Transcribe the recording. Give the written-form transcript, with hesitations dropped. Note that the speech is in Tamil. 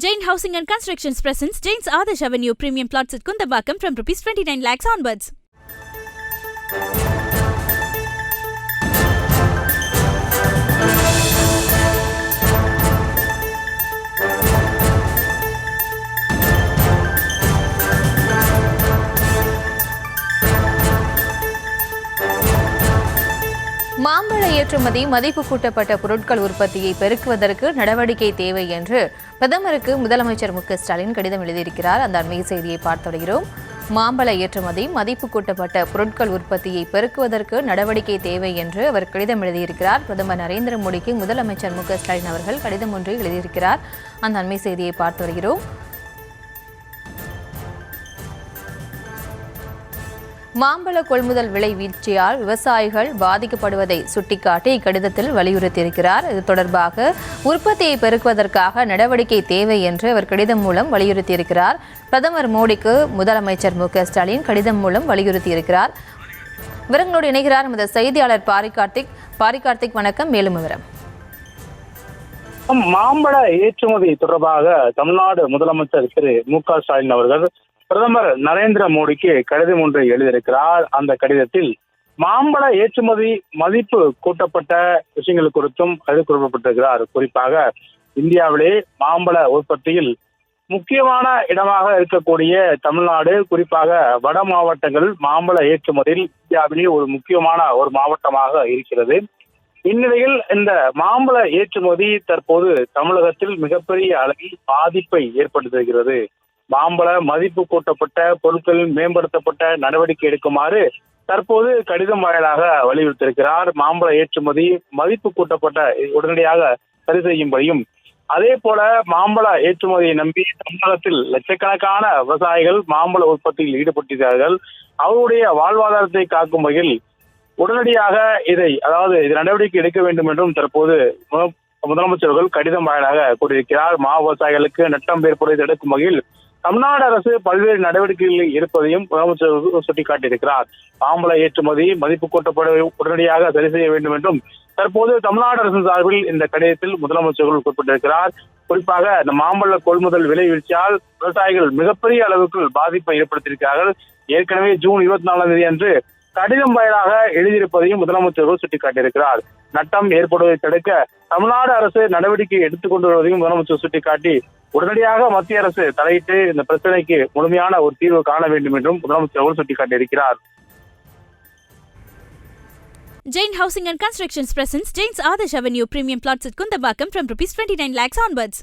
Jain Housing and Constructions presents Jain's Adarsh Avenue Premium Plots at Kundambakam from Rs 29 lakhs onwards. மாம்பழ ஏற்றுமதி மதிப்பு கூட்டப்பட்ட பொருட்கள் உற்பத்தியை பெருக்குவதற்கு நடவடிக்கை தேவை என்று பிரதமருக்கு முதலமைச்சர் மு.க.ஸ்டாலின் கடிதம் எழுதியிருக்கிறார். அந்த அண்மை செய்தியை பார்த்து வருகிறோம். மாம்பழ ஏற்றுமதி மதிப்பு கூட்டப்பட்ட பொருட்கள் உற்பத்தியை பெருக்குவதற்கு நடவடிக்கை தேவை என்று அவர் கடிதம் எழுதியிருக்கிறார். பிரதமர் நரேந்திர மோடிக்கு முதலமைச்சர் மு.க.ஸ்டாலின் அவர்கள் கடிதம் ஒன்று எழுதியிருக்கிறார். அந்த அண்மை செய்தியை பார்த்து வருகிறோம். மாம்பழ கொள்முதல் விலை வீழ்ச்சியால் விவசாயிகள் பாதிக்கப்படுவதை சுட்டிக்காட்டி இக்கடிதத்தில் வலியுறுத்தியிருக்கிறார். இது தொடர்பாக உற்பத்தியை பெருக்குவதற்காக நடவடிக்கை தேவை என்று அவர் கடிதம் மூலம் வலியுறுத்தியிருக்கிறார். பிரதமர் மோடிக்கு முதலமைச்சர் மு.க.ஸ்டாலின் கடிதம் மூலம் வலியுறுத்தியிருக்கிறார். விவரங்களோடு இணைகிறார் நமது செய்தியாளர் பாரிகார்த்திக். வணக்கம். மேலும் விவரம். மாம்பழ ஏற்றுமதி தொடர்பாக தமிழ்நாடு முதலமைச்சர் திரு மு.க.ஸ்டாலின் அவர்கள் பிரதமர் நரேந்திர மோடிக்கு கடிதம் ஒன்றை எழுதியிருக்கிறார். அந்த கடிதத்தில் மாம்பழ ஏற்றுமதி மதிப்பு கூட்டப்பட்ட விஷயங்கள் குறித்தும் அது குறிப்பிட்டிருக்கிறார். குறிப்பாக இந்தியாவிலே மாம்பழ உற்பத்தியில் முக்கியமான இடமாக இருக்கக்கூடிய தமிழ்நாடு, குறிப்பாக வட மாவட்டங்கள் மாம்பழ ஏற்றுமதியில் இந்தியாவிலே ஒரு முக்கியமான ஒரு மாவட்டமாக இருக்கிறது. இந்நிலையில் இந்த மாம்பழ ஏற்றுமதி தற்போது தமிழகத்தில் மிகப்பெரிய அளவில் பாதிப்பை ஏற்படுத்துகிறது. மாம்பழ மதிப்பு கூட்டப்பட்ட பொருட்கள் மேம்படுத்தப்பட்ட நடவடிக்கை எடுக்குமாறு தற்போது கடிதம் வாயிலாக வலியுறுத்தியிருக்கிறார். மாம்பழ ஏற்றுமதி மதிப்பு கூட்டப்பட்ட உடனடியாக சரி செய்யும்படியும், அதே போல மாம்பழ ஏற்றுமதியை நம்பி தமிழகத்தில் லட்சக்கணக்கான விவசாயிகள் மாம்பழ உற்பத்தியில் ஈடுபட்டிருக்கிறார்கள். அவருடைய வாழ்வாதாரத்தை காக்கும் வகையில் உடனடியாக இது நடவடிக்கை எடுக்க வேண்டும் என்றும் தற்போது முதலமைச்சர்கள் கடிதம் வாயிலாக கூறியிருக்கிறார். மா விவசாயிகளுக்கு நட்டம் ஏற்படுவதை தடுக்கும் வகையில் தமிழ்நாடு அரசு பல்வேறு நடவடிக்கைகளில் இருப்பதையும் முதலமைச்சர் சுட்டிக்காட்டியிருக்கிறார். மாம்பழ ஏற்றுமதி மதிப்பு கூட்டப்பட உடனடியாக சரி செய்ய வேண்டும் என்றும் தற்போது தமிழ்நாடு அரசு சார்பில் இந்த கடிதத்தில் முதலமைச்சர்கள் குறிப்பிட்டிருக்கிறார். குறிப்பாக இந்த மாம்பழ கொள்முதல் விலை வீழ்ச்சியால் விவசாயிகள் மிகப்பெரிய அளவுக்கு பாதிப்பை ஏற்படுத்தியிருக்கிறார்கள். ஏற்கனவே ஜூன் 24 அன்று கடிதம் வாயிலாக எழுதியிருப்பதையும் முதலமைச்சர்கள் சுட்டிக்காட்டியிருக்கிறார். நட்டம் ஏற்படுவதை தடுக்க தமிழ்நாடு அரசு நடவடிக்கை எடுத்துக் கொண்டு வருவதையும் முதலமைச்சர் சுட்டிக்காட்டி உடனடியாக மத்திய அரசு தலையிட்டு இந்த பிரச்சனைக்கு முழுமையான ஒரு தீர்வு காண வேண்டும் என்றும் முதலமைச்சர் சுட்டிக்காட்டியிருக்கிறார். Jain Housing and Constructions presents Jain's Adarsh Avenue Premium Plots at Kundambakam from Rs 29 lakhs onwards.